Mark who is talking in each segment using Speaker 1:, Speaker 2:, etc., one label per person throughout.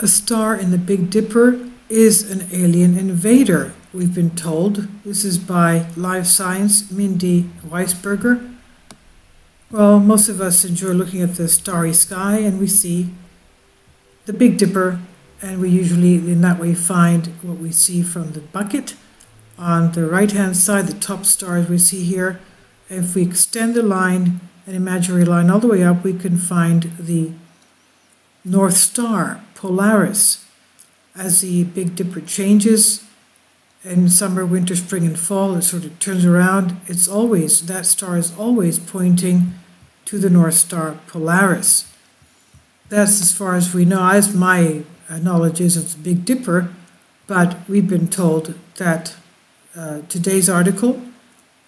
Speaker 1: A star in the Big Dipper is an alien invader, we've been told. This is by Live Science, Mindy Weisberger. Well, most of us enjoy looking at the starry sky and we see the Big Dipper, and we usually in that way find what we see from the bucket. On the right hand side, the top stars we see here. And if we extend the line, an imaginary line all the way up, we can find the North Star, Polaris. As the Big Dipper changes in summer, winter, spring, and fall, it sort of turns around. That star is always pointing to the North Star, Polaris. That's as far as we know, as my knowledge is of the Big Dipper, but we've been told that today's article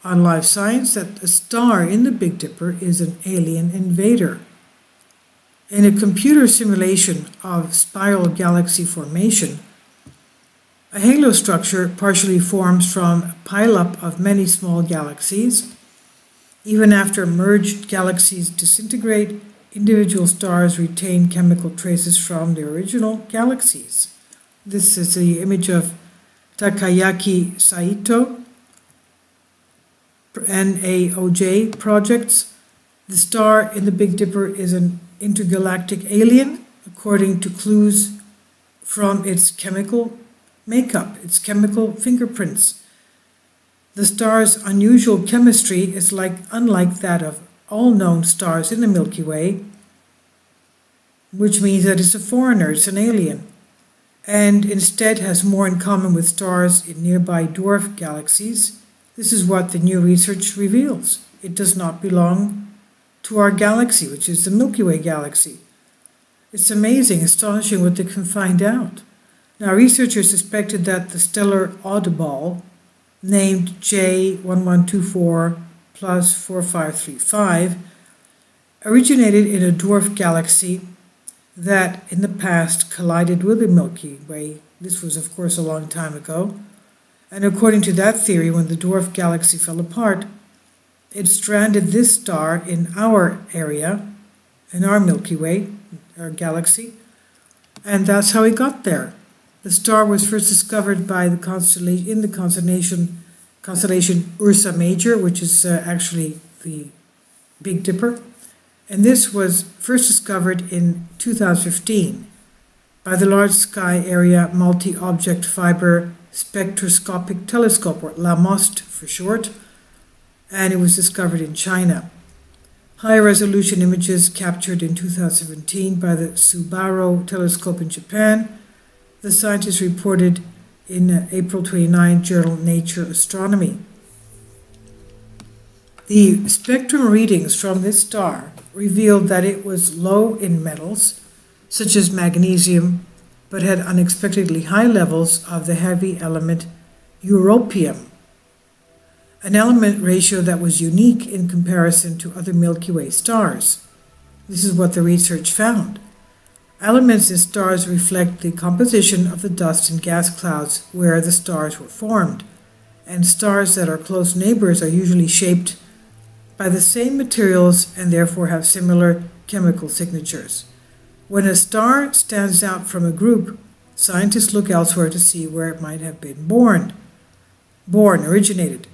Speaker 1: on Live Science that a star in the Big Dipper is an alien invader. In a computer simulation of spiral galaxy formation, a halo structure partially forms from a pileup of many small galaxies. Even after merged galaxies disintegrate, individual stars retain chemical traces from their original galaxies. This is the image of Takayuki Saito, NAOJ projects. The star in the Big Dipper is an intergalactic alien, according to clues from its chemical makeup, its chemical fingerprints. The star's unusual chemistry is unlike that of all known stars in the Milky Way, which means that it's a foreigner, it's an alien, and instead has more in common with stars in nearby dwarf galaxies. This is what the new research reveals. It does not belong to our galaxy, which is the Milky Way galaxy. It's amazing, astonishing what they can find out. Now, researchers suspected that the stellar oddball, named J1124 plus 4535, originated in a dwarf galaxy that in the past collided with the Milky Way. This was, of course, a long time ago. And according to that theory, when the dwarf galaxy fell apart, it stranded this star in our area, in our Milky Way, our galaxy, and that's how it got there. The star was first discovered by the constellation Ursa Major, which is actually the Big Dipper, and this was first discovered in 2015 by the Large Sky Area Multi-Object Fiber Spectroscopic Telescope, or LAMOST for short, and it was discovered in China. High-resolution images captured in 2017 by the Subaru telescope in Japan, the scientists reported in April 29 journal Nature Astronomy. The spectrum readings from this star revealed that it was low in metals, such as magnesium, but had unexpectedly high levels of the heavy element europium, an element ratio that was unique in comparison to other Milky Way stars. This is what the research found. Elements in stars reflect the composition of the dust and gas clouds where the stars were formed, and stars that are close neighbors are usually shaped by the same materials and therefore have similar chemical signatures. When a star stands out from a group, scientists look elsewhere to see where it might have been originated.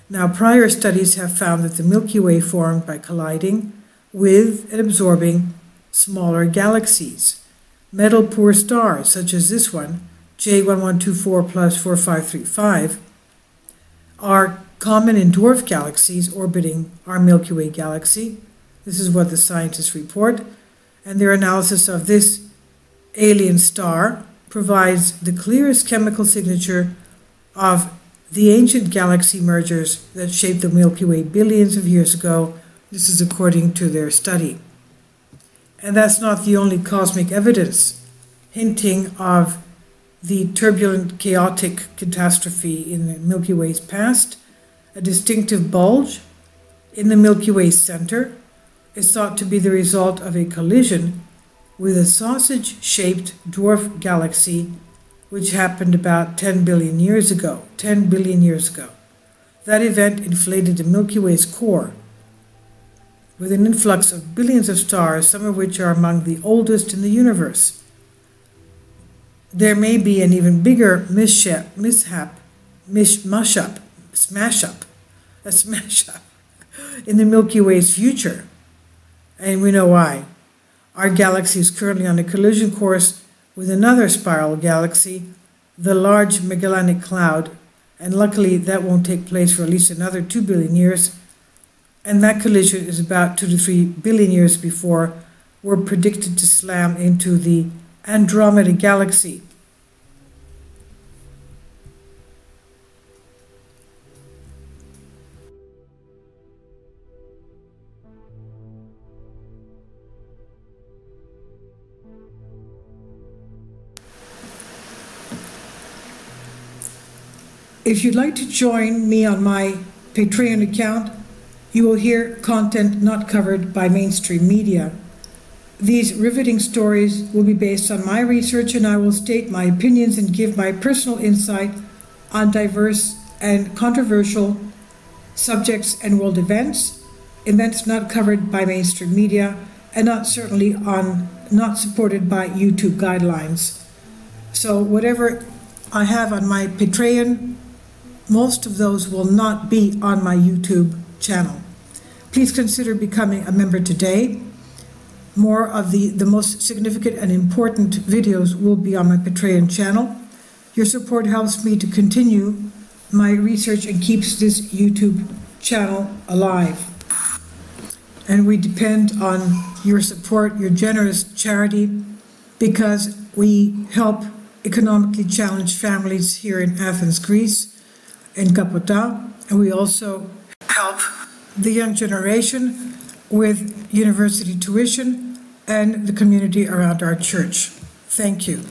Speaker 1: Now, prior studies have found that the Milky Way formed by colliding with and absorbing smaller galaxies. Metal-poor stars, such as this one, J1124 plus 4535, are common in dwarf galaxies orbiting our Milky Way galaxy. This is what the scientists report, and their analysis of this alien star provides the clearest chemical signature of the ancient galaxy mergers that shaped the Milky Way billions of years ago. This is according to their study. And that's not the only cosmic evidence hinting of the turbulent, chaotic catastrophe in the Milky Way's past. A distinctive bulge in the Milky Way's center is thought to be the result of a collision with a sausage-shaped dwarf galaxy which happened about 10 billion years ago. 10 billion years ago. That event inflated the Milky Way's core with an influx of billions of stars, some of which are among the oldest in the universe. there may be an even bigger smash up in the Milky Way's future. And we know why. Our galaxy is currently on a collision course with another spiral galaxy, the Large Magellanic Cloud, and luckily that won't take place for at least another 2 billion years, and that collision is about 2 to 3 billion years before we're predicted to slam into the Andromeda Galaxy. If you'd like to join me on my Patreon account, you will hear content not covered by mainstream media. These riveting stories will be based on my research, and I will state my opinions and give my personal insight on diverse and controversial subjects and world events not covered by mainstream media, and not supported by YouTube guidelines. So whatever I have on my Patreon, most of those will not be on my YouTube channel. Please consider becoming a member today. More of the most significant and important videos will be on my Patreon channel. Your support helps me to continue my research and keeps this YouTube channel alive. And we depend on your support, your generous charity, because we help economically challenged families here in Athens, Greece, in Kapota, and we also help the young generation with university tuition and the community around our church. Thank you.